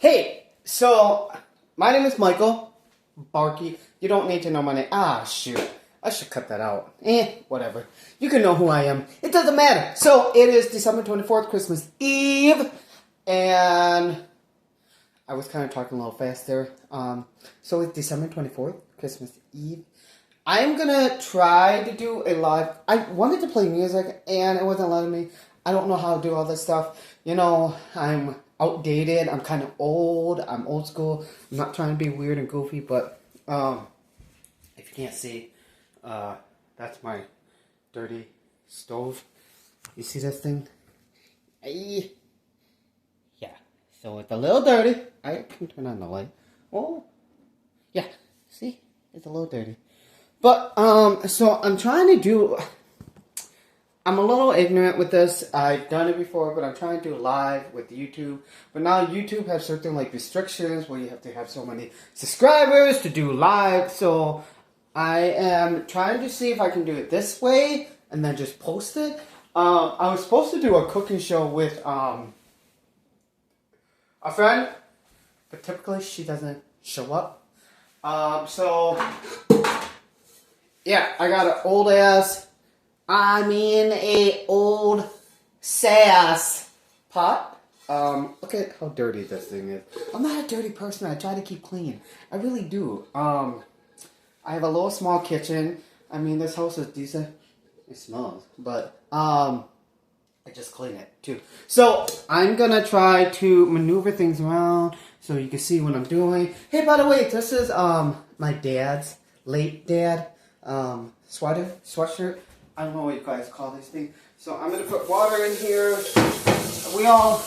Hey, so my name is Michael Barkey. You don't need to know my name. Ah, shoot. I should cut that out. Whatever. You can know who I am. It doesn't matter. So it is December 24th, Christmas Eve. And I was kind of talking a little fast there. So it's December 24th, Christmas Eve. I'm going to try to do a live. I wanted to play music and it wasn't letting me. I don't know how to do all this stuff. You know, I'm outdated. I'm kind of old. I'm old school. I'm not trying to be weird and goofy, but if you can't see, that's my dirty stove. You see this thing? Aye. Yeah. So it's a little dirty. I can turn on the light. Oh. Yeah. See? It's a little dirty. But so I'm trying to do. I'm a little ignorant with this. I've done it before, but I'm trying to do live with YouTube. But now YouTube has certain like restrictions where you have to have so many subscribers to do live. So I am trying to see if I can do it this way and then just post it. I was supposed to do a cooking show with a friend, but typically she doesn't show up. So yeah, I got an old sass pot. Look at how dirty this thing is. I'm not a dirty person. I try to keep clean. I really do. I have a little small kitchen. I mean, this house is decent. It smells, but I just clean it too. So I'm gonna try to maneuver things around so you can see what I'm doing. Hey, by the way, this is my dad's late dad sweatshirt. I don't know what you guys call these things. So I'm going to put water in here. So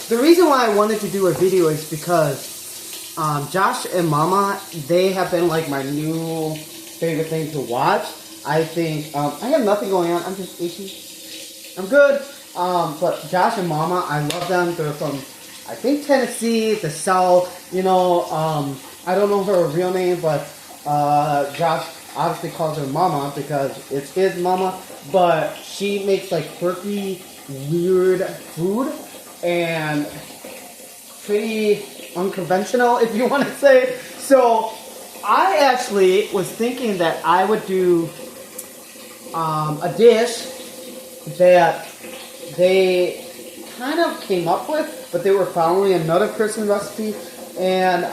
the reason why I wanted to do a video is because Josh and Momma, they have been like my new favorite thing to watch. I think, I have nothing going on. I'm just itchy. I'm good. But Josh and Momma, I love them. They're from, I think, Tennessee, the South. You know, I don't know her real name, but Josh obviously calls her Mama because it's his mama, but she makes like quirky, weird food and pretty unconventional, if you want to say. So I actually was thinking that I would do a dish that they kind of came up with, but they were following another person's recipe, and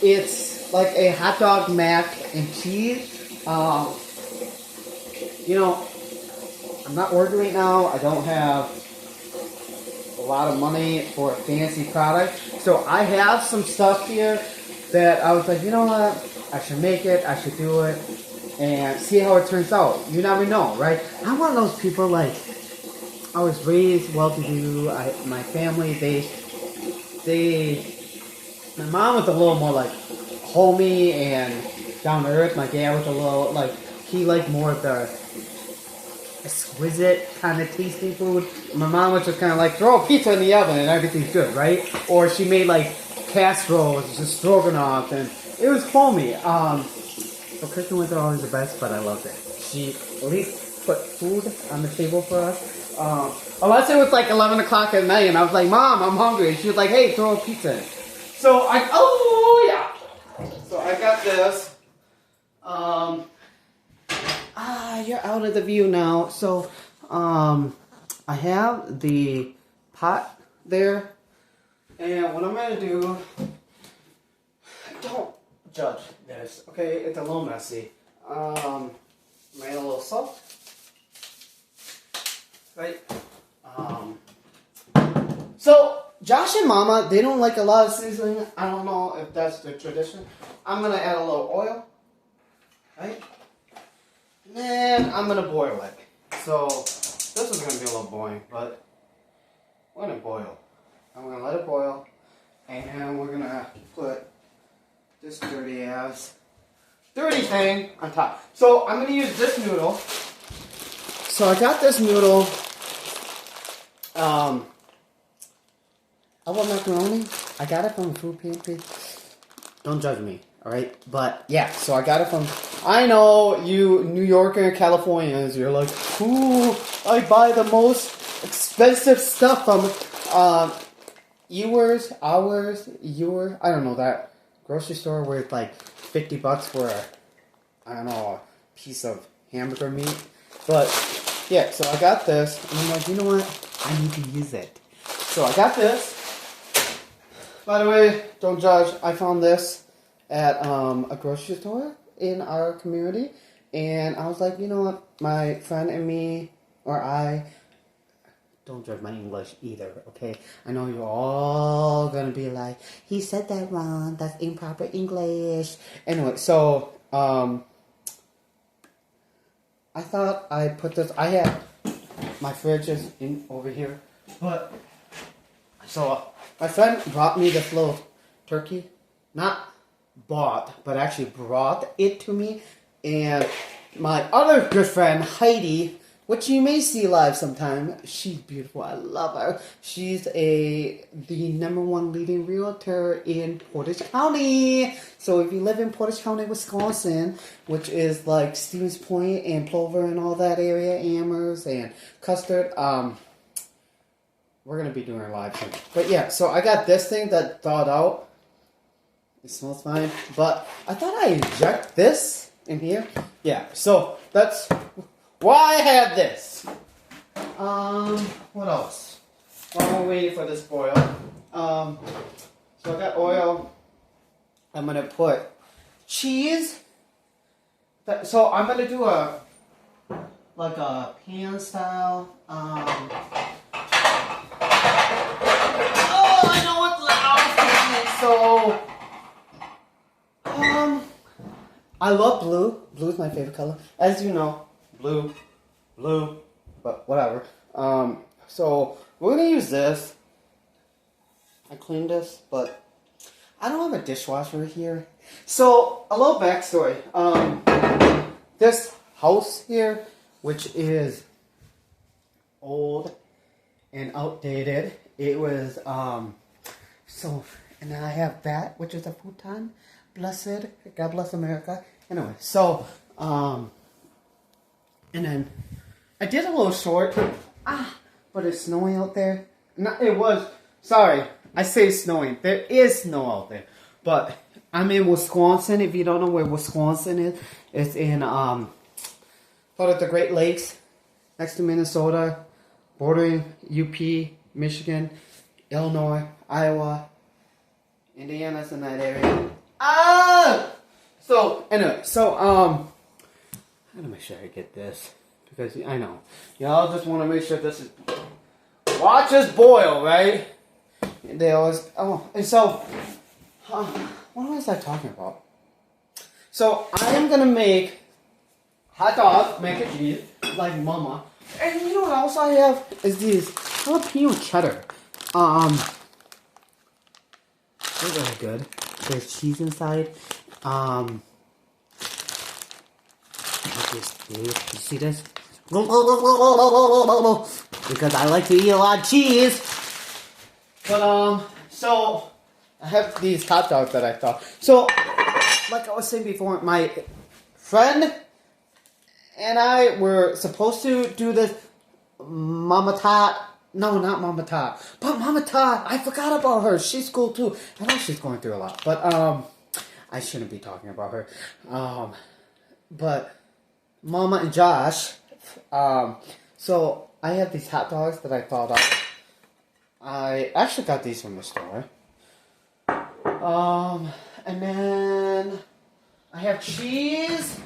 it's like a hot dog, mac, and cheese. You know, I'm not working right now. I don't have a lot of money for a fancy product. So I have some stuff here that I was like, you know what? I should make it. I should do it. And see how it turns out. You never know, right? I'm one of those people, like, I was raised well-to-do. My family, my mom was a little more like homey and down to earth. My dad was a little like, he liked more of the exquisite kind of tasting food. My mom was just kind of like, throw a pizza in the oven and everything's good, right? Or she made like casseroles, just stroganoff, and it was homey. So Kristen was always the best, but I loved it. She at least put food on the table for us. Unless it was like 11 o'clock at night and I was like, Mom, I'm hungry. And she was like, hey, throw a pizza in. So So I got this. You're out of the view now. So, I have the pot there. And what I'm going to do, don't judge this, okay? It's a little messy. Made a little salt. Right? So, Josh and Momma, they don't like a lot of seasoning. I don't know if that's the tradition. I'm going to add a little oil. Right? And then I'm going to boil it. So, this is going to be a little boring, but we're going to boil. I'm going to let it boil. And we're going to put this dirty thing on top. So, I'm going to use this noodle. So, I got this noodle. I want macaroni. I got it from a food pantry. Don't judge me, alright? But, yeah, so I got it from... I know you New Yorker and Californians, you're like, ooh, I buy the most expensive stuff from I don't know, that grocery store worth like $50 for I don't know, a piece of hamburger meat. But yeah, so I got this, and I'm like, you know what? I need to use it. So I got this. By the way, don't judge. I found this at a grocery store in our community, and I was like, you know what? My friend and me, or I, don't judge my English either, okay? I know you're all gonna be like, he said that wrong. That's improper English. Anyway, so I thought I put this. I have my fridge is in over here, but so my friend brought me this little turkey. Not bought, but actually brought it to me. And my other good friend Heidi, which you may see live sometime, she's beautiful. I love her. She's the #1 leading realtor in Portage County. So if you live in Portage County, Wisconsin, which is like Stevens Point and Plover and all that area, Amherst and Custard, we're gonna be doing a live soon. But yeah, so I got this thing that thawed out. It smells fine, but I thought I inject this in here. Yeah, so that's why I have this. What else? While we're waiting for this boil. So I got oil. I'm gonna put cheese. So I'm gonna do a pan style. Oh, I know what's loud. So I love blue. Blue is my favorite color, as you know. Blue, but whatever. So we're gonna use this. I cleaned this, but I don't have a dishwasher here. So a little backstory. This house here, which is old and outdated, it was and then I have that, which is a futon. Blessed, God bless America. Anyway, so and then I did a little short. But it's snowing out there. No, it was. Sorry, I say snowing. There is snow out there. But I'm in Wisconsin. If you don't know where Wisconsin is, it's in part of the Great Lakes, next to Minnesota, bordering UP, Michigan, Illinois, Iowa, Indiana's in that area. So anyway, I'm gonna make sure I get this because I know y'all just want to make sure this is. Watch us boil, right? They always and so what was I talking about? So I am gonna make hot dog, mac and cheese, like Momma. And you know what else I have is these jalapeno cheddar. They're really good. There's cheese inside. You see this? Because I like to eat a lot of cheese. But so I have these hot dogs that I thought. So, like I was saying before, my friend and I were supposed to do this Mama Tot. No, not Mama Tot. But Mama Tot, I forgot about her. She's cool too. I know she's going through a lot. But I shouldn't be talking about her. But Mama and Josh. So I have these hot dogs that I thought of. I actually got these from the store. And then I have cheese.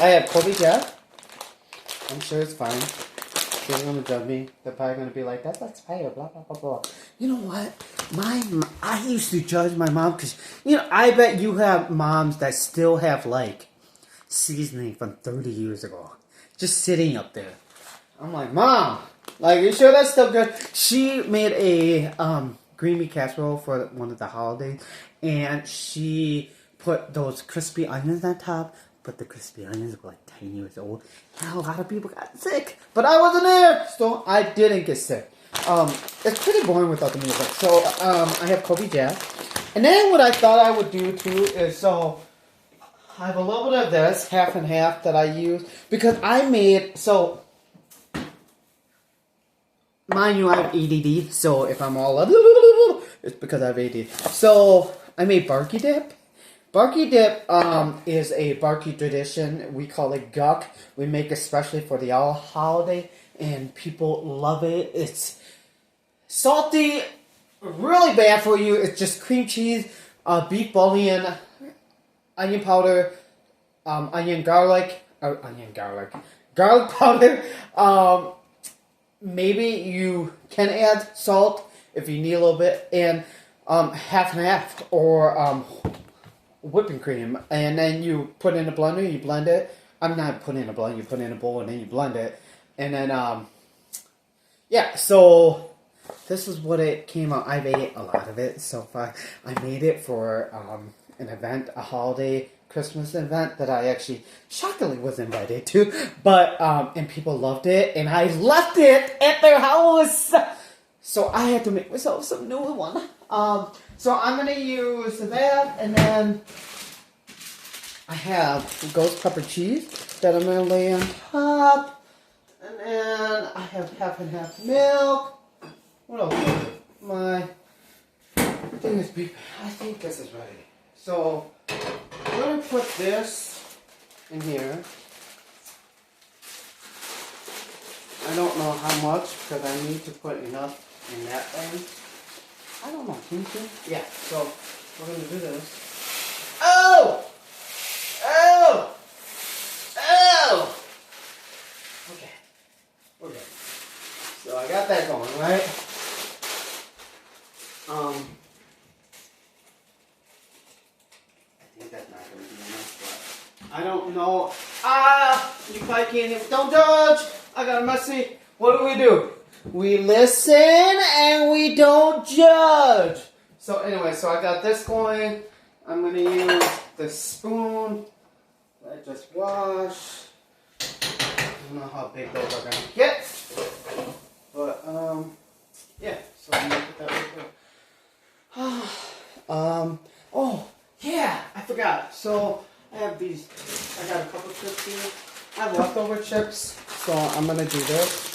I have Kobe Jeff. I'm sure it's fine. They're gonna judge me. They're probably gonna be like, "That's expired." Blah blah blah blah. You know what? I used to judge my mom because I bet you have moms that still have like seasoning from 30 years ago, just sitting up there. I'm like, Mom, like, you sure that's still good? She made a green bean casserole for one of the holidays, and she put those crispy onions on top. But the crispy onions were like 10 years old. And a lot of people got sick. But I wasn't there. So I didn't get sick. It's pretty boring without the music. So I have Kobe Jack. And then what I thought I would do too is I have a little bit of this, half and half, that I use. Because I made, mind you, I have ADD, so if I'm all it's because I have ADD. So I made Barky Dip. Barky Dip is a Barky tradition. We call it guck. We make especially for the all holiday, and people love it. It's salty, really bad for you. It's just cream cheese, beef bouillon, onion powder, garlic powder. Maybe you can add salt if you need a little bit, and half and half, or whipping cream, and then you put in a blender, you blend it. I'm not putting in a blender, you put in a bowl and then you blend it. And then, yeah, so this is what it came out. I've ate a lot of it so far. I made it for an event, a holiday Christmas event that I actually shockingly was invited to. But, and people loved it, and I left it at their house. So I had to make myself some new one. So I'm going to use that, and then I have ghost pepper cheese that I'm going to lay on top. And then I have half and half milk. What else? My thing is beef. I think this is ready. So I'm going to put this in here. I don't know how much because I need to put enough in that thing. I don't know. Can you see? Yeah. So we're going to do this. Oh! Oh! Oh! Okay. Okay. So I got that going, right? I think that's not going to be enough, but I don't know. You probably can't hear. Don't judge! I got a messy. What do? We listen and we don't judge. So anyway, so I got this going. I'm going to use the spoon that I just washed. I don't know how big those are going to get. But, yeah. So I'm going to put that right there. Oh, yeah. I forgot. So I have these. I got a couple chips here. I have leftover chips. So I'm going to do this.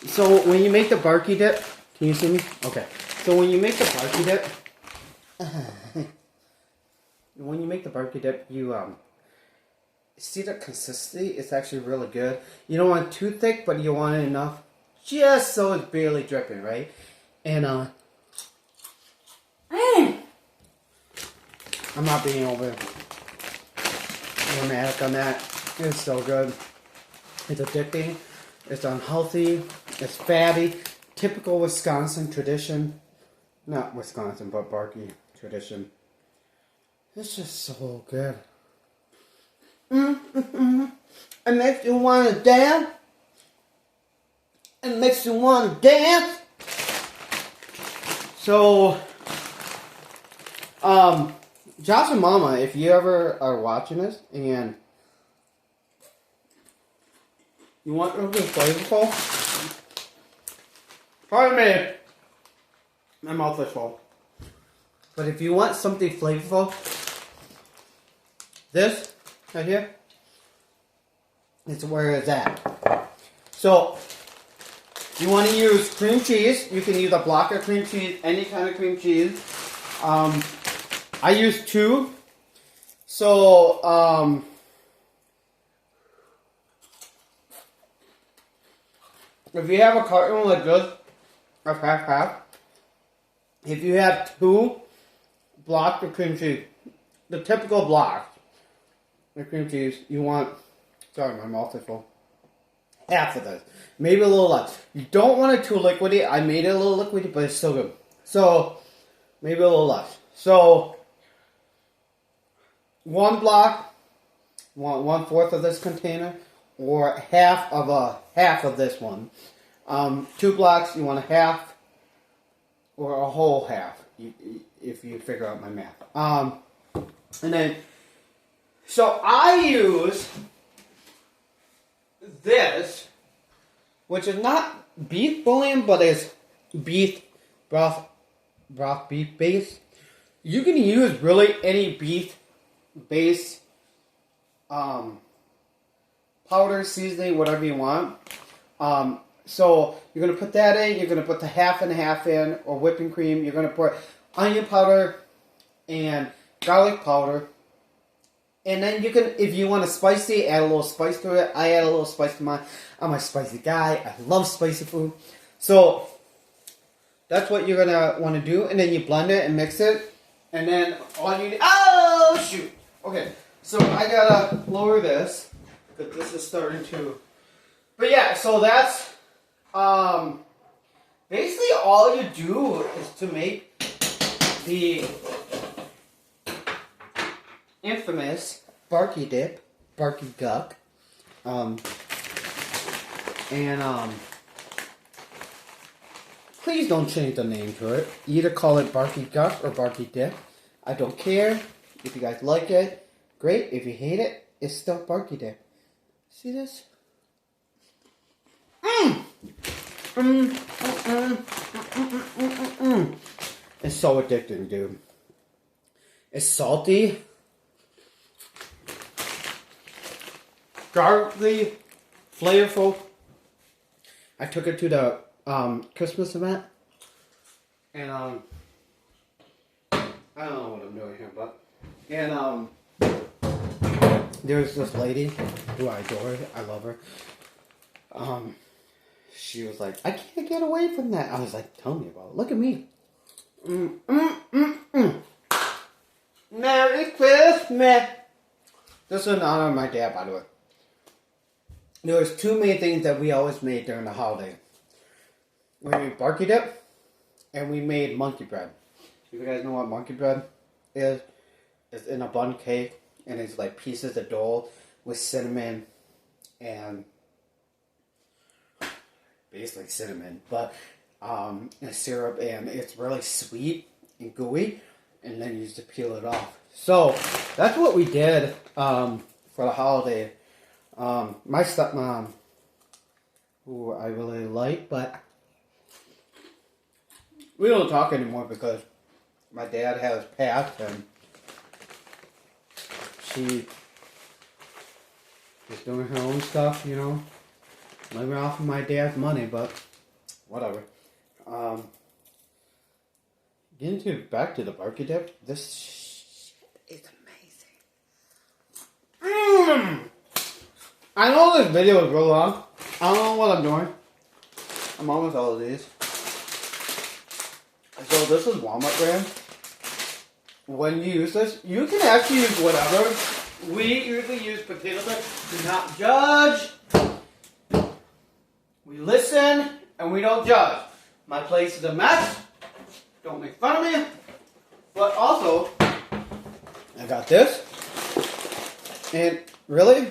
So when you make the Barky Dip, can you see me? Okay. So when you make the Barky Dip, you see the consistency? It's actually really good. You don't want it too thick, but you want it enough just so it's barely dripping, right? And I'm not being over dramatic on that. It's so good. It's addicting. It's unhealthy. It's fatty. Typical Wisconsin tradition. Not Wisconsin, but Barky tradition. It's just so good. It makes you want to dance. It makes you want to dance. So, Josh and Momma, if you ever are watching this and you want something flavorful, pardon me, my mouth is full. But if you want something flavorful, this right here is where it's at. So, you want to use cream cheese. You can use a block of cream cheese, any kind of cream cheese. I use 2. So, if you have a carton like this, of half, if you have 2 blocks of cream cheese, the typical block of cream cheese, you want, sorry, my mouth is full, half of this, maybe a little less. You don't want it too liquidy. I made it a little liquidy, but it's still good. So, maybe a little less. So, 1 block, 1/4 of this container, or half of this one. 2 blocks, you want a half, or a whole half, if you figure out my math. And then, so I use this, which is not beef bouillon, but is beef broth beef base. You can use really any beef base, powder, seasoning, whatever you want. So you're gonna put that in. You're gonna put the half and half in, or whipping cream. You're gonna put onion powder and garlic powder, and then you can, if you want to spicy, add a little spice to it. I add a little spice to mine. I'm a spicy guy. I love spicy food. So that's what you're gonna want to do, and then you blend it and mix it, and then all you need. Oh shoot! Okay, so I gotta lower this because this is starting to. But yeah, so that's basically all you do is to make the infamous Barky Dip, Barky Guck, please don't change the name to it. Either call it Barky Guck or Barky Dip. I don't care. If you guys like it, great. If you hate it, it's still Barky Dip. See this? It's so addicting, dude. It's salty, garlicky, flavorful. I took it to the Christmas event, and I don't know what I'm doing here, but there's this lady who I adore. I love her. She was like, I can't get away from that. I was like, tell me about it. Look at me. Merry Christmas. This is in honor of my dad, by the way. There was two main things that we always made during the holiday. We made Barky Dip, and we made monkey bread. If you guys know what monkey bread is, it's in a bun cake, and it's like pieces of dough with cinnamon and basically cinnamon, but and syrup, and it's really sweet and gooey, and then you just peel it off. So that's what we did for the holiday. My stepmom, who I really like, but we don't talk anymore because my dad has passed, and she is doing her own stuff, you know. Living off of my dad's money, but whatever. Back to the Barky Dip. This shit is amazing. I know this video is real long. I don't know what I'm doing. I'm almost all of these. So this is Walmart brand. When you use this, you can actually use whatever. We usually use potato chip. Do not judge. We listen, and we don't judge. My place is a mess. Don't make fun of me. But also, I got this. And really,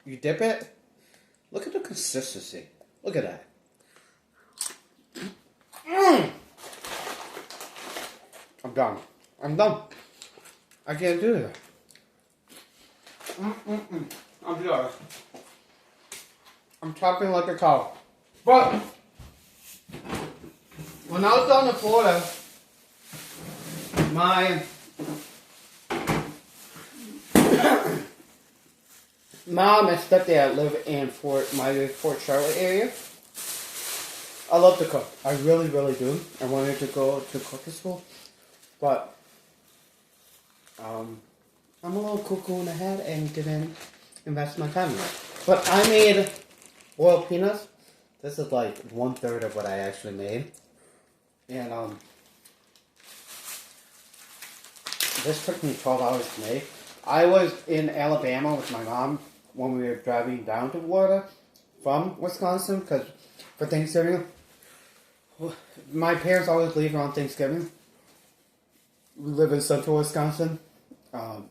you dip it. Look at the consistency. Look at that. I'm done. I'm done. I can't do it. I'm done. I'm chopping like a cow. But when I was down in Florida, my mom and stepdad live in Fort Charlotte area. I love to cook. I really, really do. I wanted to go to cooking school, but I'm a little cuckoo in the head and didn't invest my time in it. But I made boiled peanuts. This is like 1/3 of what I actually made. And this took me 12 hours to make. I was in Alabama with my mom when we were driving down to Florida from Wisconsin because for Thanksgiving. My parents always leave around Thanksgiving. We live in central Wisconsin. And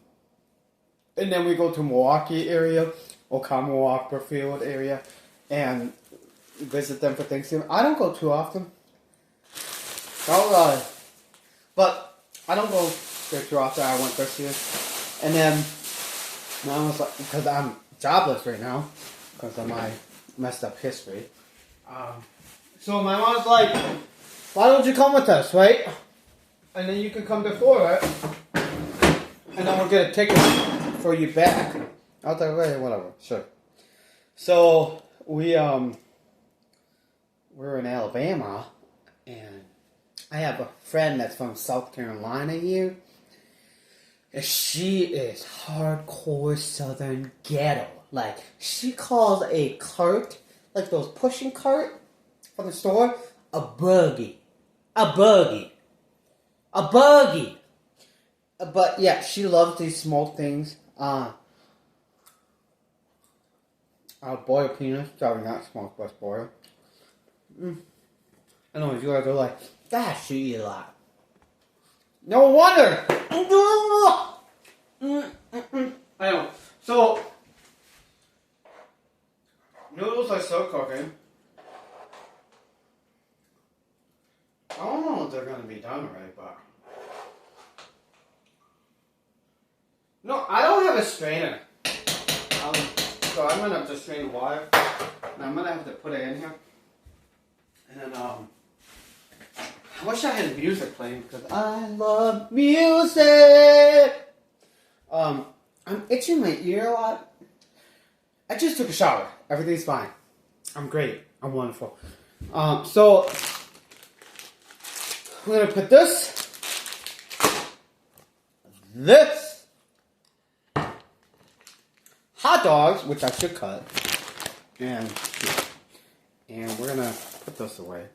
then we go to Milwaukee area, Oconomowoc, Brookfield area, and visit them for Thanksgiving. I don't go too often. But I don't go there too often. I went this year. And then, I was like, because I'm jobless right now, because of my messed up history. So my mom's like, why don't you come with us, right? And then you can come before it. And then we'll get a ticket for you back. I was like, okay, whatever, sure. So we we're in Alabama, and I have a friend that's from South Carolina here, and she is hardcore Southern ghetto. Like, she calls a cart, like those pushing cart from the store, a buggy. A buggy. A buggy. But yeah, she loves these small things. Boiled penis. Sorry, not smoked, but boiled. I know you guys are like, that she eat a lot. No wonder. I know. So, noodles are still cooking. I don't know if they're gonna be done right, but no, I don't have a strainer. So I'm gonna have to strain the water, and I'm gonna have to put it in here. And then I wish I had music playing because I love music. I'm itching my ear a lot. I just took a shower. Everything's fine. I'm great. I'm wonderful. So I'm gonna put this, hot dogs, which I should cut, and we're gonna put this away.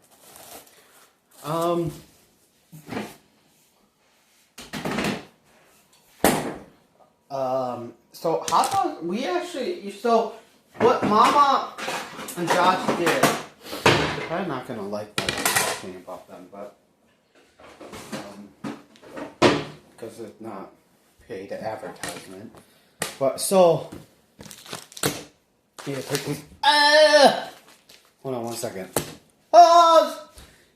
So hot dogs, what Mama and Josh did, they're probably not gonna like that I'm talking about them, but, because it's not paid advertisement. But, so, here, take these, hold on one second. Pause!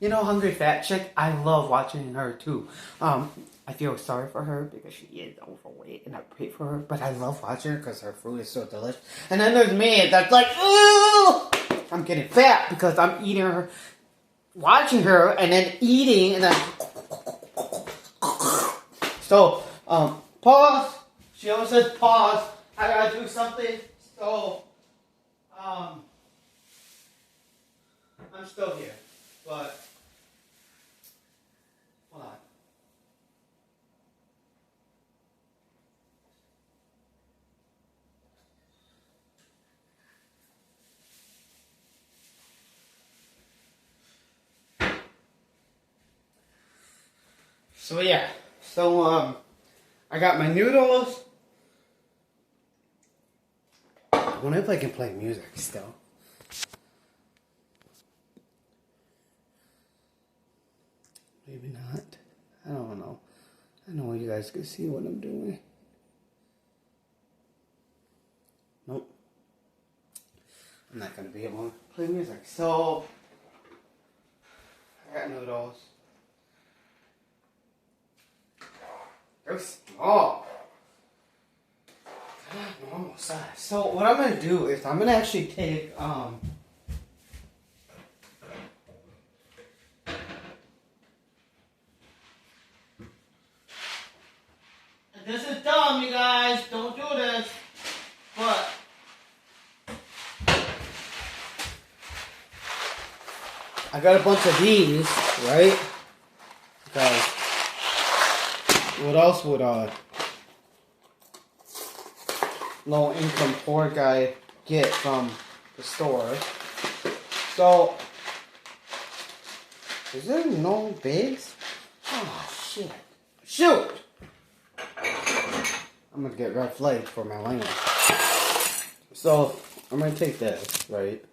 You know, Hungry Fat Chick, I love watching her too. I feel sorry for her because she is overweight and I pray for her, but I love watching her because her food is so delicious. And then there's me that's like, ooh! I'm getting fat because I'm eating her, watching her, and then eating, and then... So, pause. She always says pause. I gotta do something. So, I'm still here, but hold on. So yeah, I got my noodles. I wonder if I can play music still. Maybe not. I don't know. I know you guys can see what I'm doing. Nope. I'm not going to be able to play music. So, I got noodles. They're small. Normal size. So, what I'm going to do is I'm going to actually take, this is dumb, you guys. Don't do this. But I got a bunch of these, right? Because what else would low income poor guy get from the store? So is there no bigs? Oh shit. Shoot! I'm gonna get red flagged for my language. So, I'm gonna take this, right?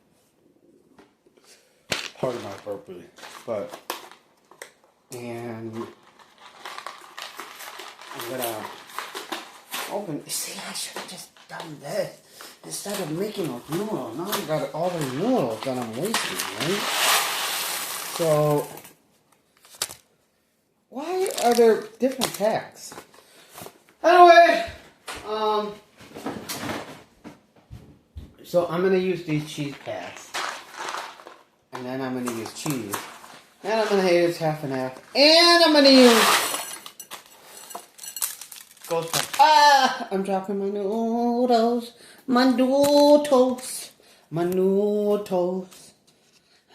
Pardon my burpee. But, and I'm gonna open. See, I should have just done this instead of making those noodles. Now I got all the noodles that I'm wasting, right? So, why are there different packs? Anyway, so I'm going to use these cheese packs, and then I'm going to use cheese, and I'm going to use half and half, and I'm going to use ghost pepper. I'm dropping my noodles, my noodles, my noodles.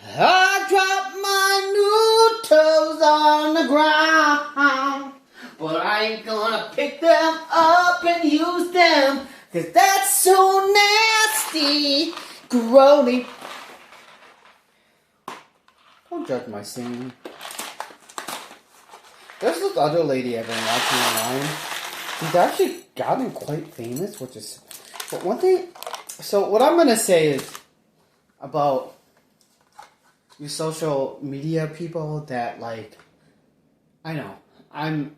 I dropped my noodles on the ground, but I ain't gonna pick them up and use them, 'cause that's so nasty, grody. Don't judge my singing. There's this other lady I've been watching online. She's actually gotten quite famous, which is... But one thing... So what I'm gonna say is about you social media people that, like... I know. I'm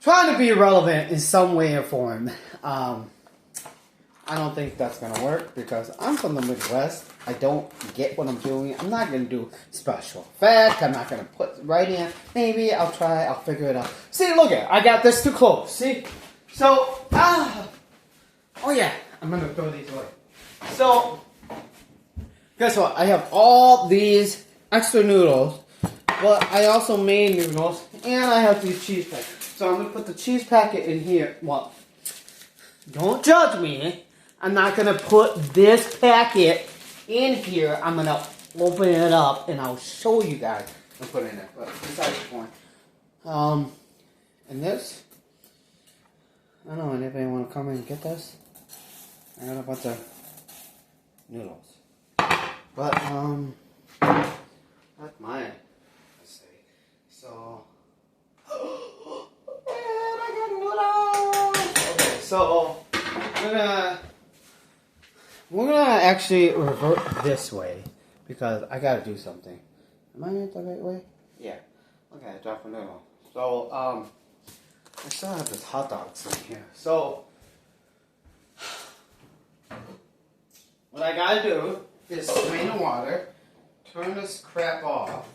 trying to be relevant in some way or form. I don't think that's going to work because I'm from the Midwest. I don't get what I'm doing. I'm not going to do special effect. I'm not going to put right in. Maybe I'll try. I'll figure it out. See, look at it. I got this too close. See? So, oh yeah. I'm going to throw these away. So, guess what? I have all these extra noodles, but I also made noodles, and I have these cheese packets. So I'm going to put the cheese packet in here. Well, don't judge me. I'm not going to put this packet in here. I'm going to open it up, and I'll show you guys and put it in there. But besides the point. And this, I don't know, anybody want to come and get this? I got a bunch of noodles. But, that's mine. Let's see. So, and I got noodles! Okay, so, we're gonna actually revert this way because I gotta do something. Am I in the right way? Yeah. Okay, drop a noodle. So, I still have this hot dogs in here. So, what I gotta do is strain the water, turn this crap off,